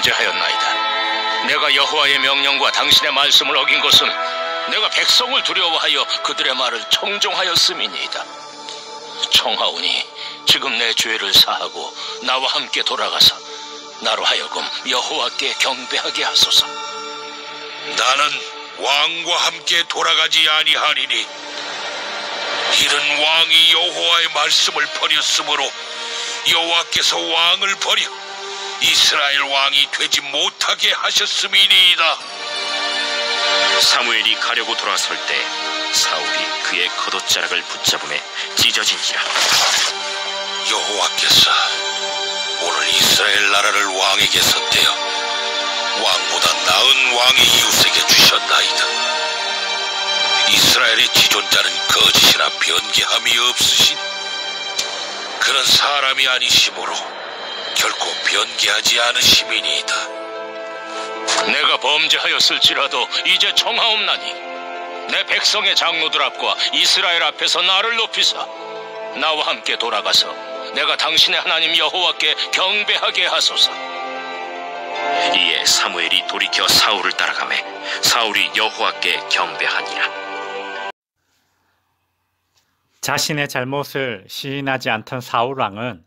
범죄하였나이다. 내가 여호와의 명령과 당신의 말씀을 어긴 것은 내가 백성을 두려워하여 그들의 말을 청종하였음이니이다. 청하오니 지금 내 죄를 사하고 나와 함께 돌아가서 나로 하여금 여호와께 경배하게 하소서. 나는 왕과 함께 돌아가지 아니하리니 이는 왕이 여호와의 말씀을 버렸으므로 여호와께서 왕을 버려 이스라엘 왕이 되지 못하게 하셨음이니이다. 사무엘이 가려고 돌아설 때 사울이 그의 겉옷자락을 붙잡음에 찢어진지라. 여호와께서 오늘 이스라엘 나라를 왕에게 선대어 왕보다 나은 왕의 이웃에게 주셨나이다. 이스라엘의 지존자는 거짓이나 변개함이 없으신 그런 사람이 아니시므로 결코 변개하지 않으심이니이다. 내가 범죄하였을지라도 이제 청하옵나니 내 백성의 장로들 앞과 이스라엘 앞에서 나를 높이사 나와 함께 돌아가서 내가 당신의 하나님 여호와께 경배하게 하소서. 이에 사무엘이 돌이켜 사울을 따라가매 사울이 여호와께 경배하니라. 자신의 잘못을 시인하지 않던 사울 왕은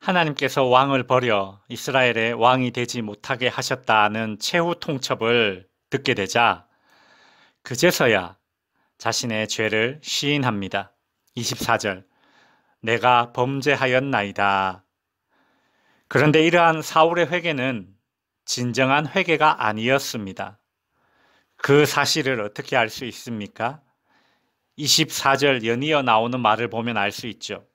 하나님께서 왕을 버려 이스라엘의 왕이 되지 못하게 하셨다는 최후 통첩을 듣게 되자 그제서야 자신의 죄를 시인합니다. 24절, 내가 범죄하였나이다. 그런데 이러한 사울의 회개는 진정한 회개가 아니었습니다. 그 사실을 어떻게 알 수 있습니까? 24절 연이어 나오는 말을 보면 알 수 있죠.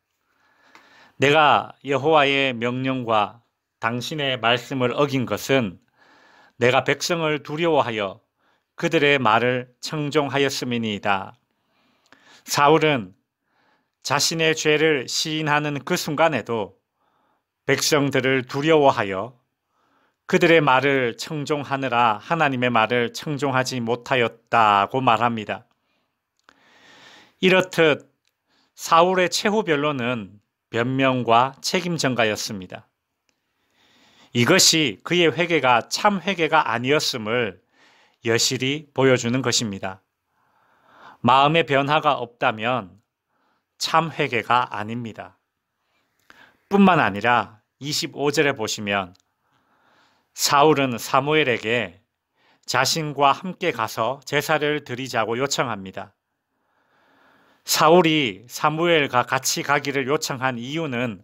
내가 여호와의 명령과 당신의 말씀을 어긴 것은 내가 백성을 두려워하여 그들의 말을 청종하였음이니이다. 사울은 자신의 죄를 시인하는 그 순간에도 백성들을 두려워하여 그들의 말을 청종하느라 하나님의 말을 청종하지 못하였다고 말합니다. 이렇듯 사울의 최후 변론은 변명과 책임 전가였습니다. 이것이 그의 회개가 참 회개가 아니었음을 여실히 보여주는 것입니다. 마음의 변화가 없다면 참 회개가 아닙니다. 뿐만 아니라 25절에 보시면 사울은 사무엘에게 자신과 함께 가서 제사를 드리자고 요청합니다. 사울이 사무엘과 같이 가기를 요청한 이유는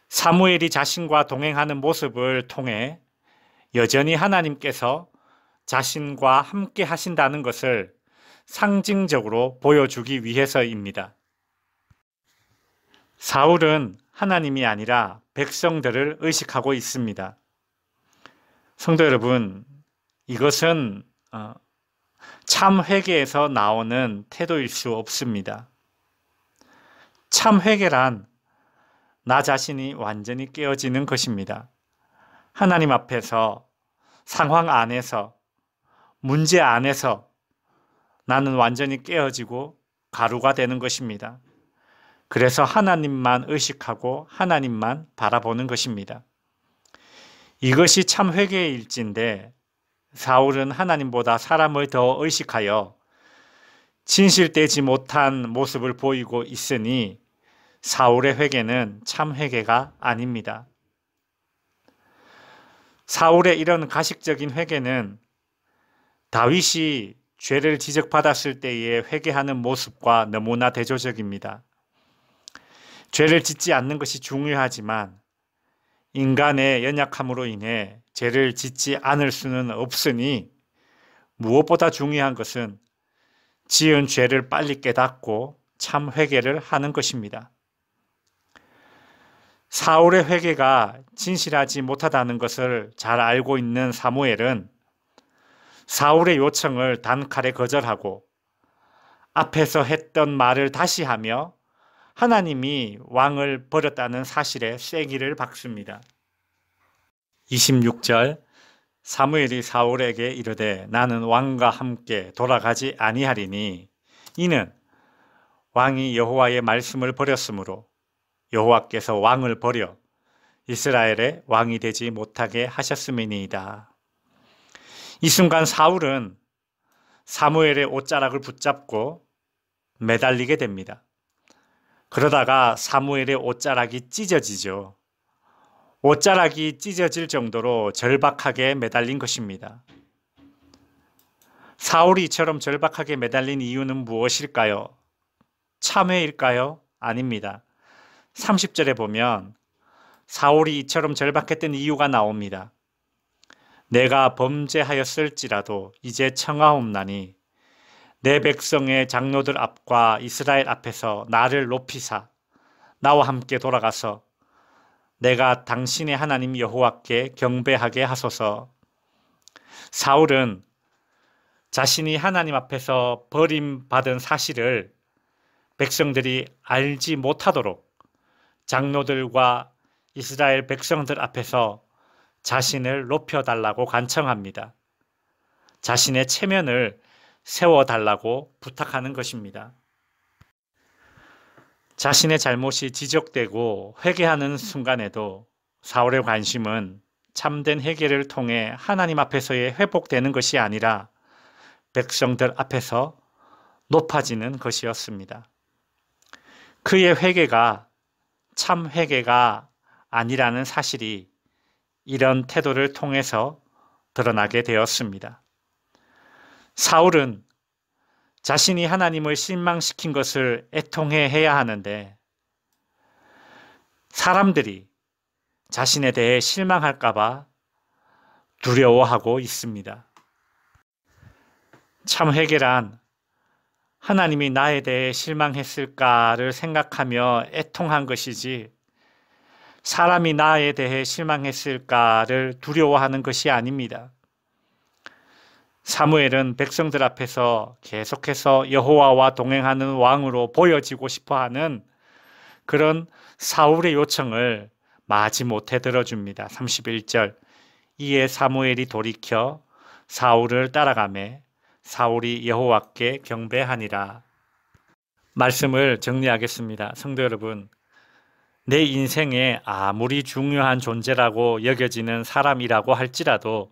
사무엘이 자신과 동행하는 모습을 통해 여전히 하나님께서 자신과 함께 하신다는 것을 상징적으로 보여주기 위해서입니다. 사울은 하나님이 아니라 백성들을 의식하고 있습니다. 성도 여러분, 이것은 참 회개에서 나오는 태도일 수 없습니다. 참 회개란 나 자신이 완전히 깨어지는 것입니다. 하나님 앞에서, 상황 안에서, 문제 안에서 나는 완전히 깨어지고 가루가 되는 것입니다. 그래서 하나님만 의식하고 하나님만 바라보는 것입니다. 이것이 참 회개의 일지인데 사울은 하나님보다 사람을 더 의식하여 진실되지 못한 모습을 보이고 있으니 사울의 회개는 참 회개가 아닙니다. 사울의 이런 가식적인 회개는 다윗이 죄를 지적받았을 때에 회개하는 모습과 너무나 대조적입니다. 죄를 짓지 않는 것이 중요하지만 인간의 연약함으로 인해 죄를 짓지 않을 수는 없으니 무엇보다 중요한 것은 지은 죄를 빨리 깨닫고 참 회개를 하는 것입니다. 사울의 회개가 진실하지 못하다는 것을 잘 알고 있는 사무엘은 사울의 요청을 단칼에 거절하고 앞에서 했던 말을 다시 하며 하나님이 왕을 버렸다는 사실에 쐐기를 박습니다. 26절, 사무엘이 사울에게 이르되 나는 왕과 함께 돌아가지 아니하리니 이는 왕이 여호와의 말씀을 버렸으므로 여호와께서 왕을 버려 이스라엘의 왕이 되지 못하게 하셨음이니이다. 이 순간 사울은 사무엘의 옷자락을 붙잡고 매달리게 됩니다. 그러다가 사무엘의 옷자락이 찢어지죠. 옷자락이 찢어질 정도로 절박하게 매달린 것입니다. 사울이 이처럼 절박하게 매달린 이유는 무엇일까요? 참회일까요? 아닙니다. 30절에 보면 사울이 이처럼 절박했던 이유가 나옵니다. 내가 범죄하였을지라도 이제 청하옵나니 내 백성의 장로들 앞과 이스라엘 앞에서 나를 높이사 나와 함께 돌아가서 내가 당신의 하나님 여호와께 경배하게 하소서. 사울은 자신이 하나님 앞에서 버림받은 사실을 백성들이 알지 못하도록 장로들과 이스라엘 백성들 앞에서 자신을 높여달라고 간청합니다. 자신의 체면을 세워달라고 부탁하는 것입니다. 자신의 잘못이 지적되고 회개하는 순간에도 사울의 관심은 참된 회개를 통해 하나님 앞에서의 회복되는 것이 아니라 백성들 앞에서 높아지는 것이었습니다. 그의 회개가 참 회개가 아니라는 사실이 이런 태도를 통해서 드러나게 되었습니다. 사울은 자신이 하나님을 실망시킨 것을 애통해 해야 하는데 사람들이 자신에 대해 실망할까 봐 두려워하고 있습니다. 참 회개란 하나님이 나에 대해 실망했을까를 생각하며 애통한 것이지 사람이 나에 대해 실망했을까를 두려워하는 것이 아닙니다. 사무엘은 백성들 앞에서 계속해서 여호와와 동행하는 왕으로 보여지고 싶어하는 그런 사울의 요청을 마지못해 들어줍니다. 31절 이에 사무엘이 돌이켜 사울을 따라가매 사울이 여호와께 경배하니라. 말씀을 정리하겠습니다. 성도 여러분, 내 인생에 아무리 중요한 존재라고 여겨지는 사람이라고 할지라도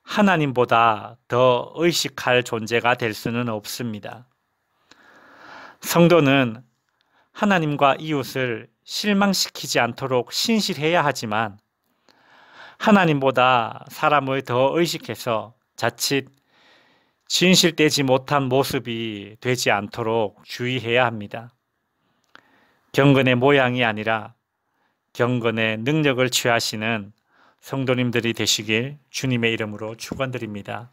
하나님보다 더 의식할 존재가 될 수는 없습니다. 성도는 하나님과 이웃을 실망시키지 않도록 신실해야 하지만 하나님보다 사람을 더 의식해서 자칫 진실되지 못한 모습이 되지 않도록 주의해야 합니다. 경건의 모양이 아니라 경건의 능력을 취하시는 성도님들이 되시길 주님의 이름으로 축원드립니다.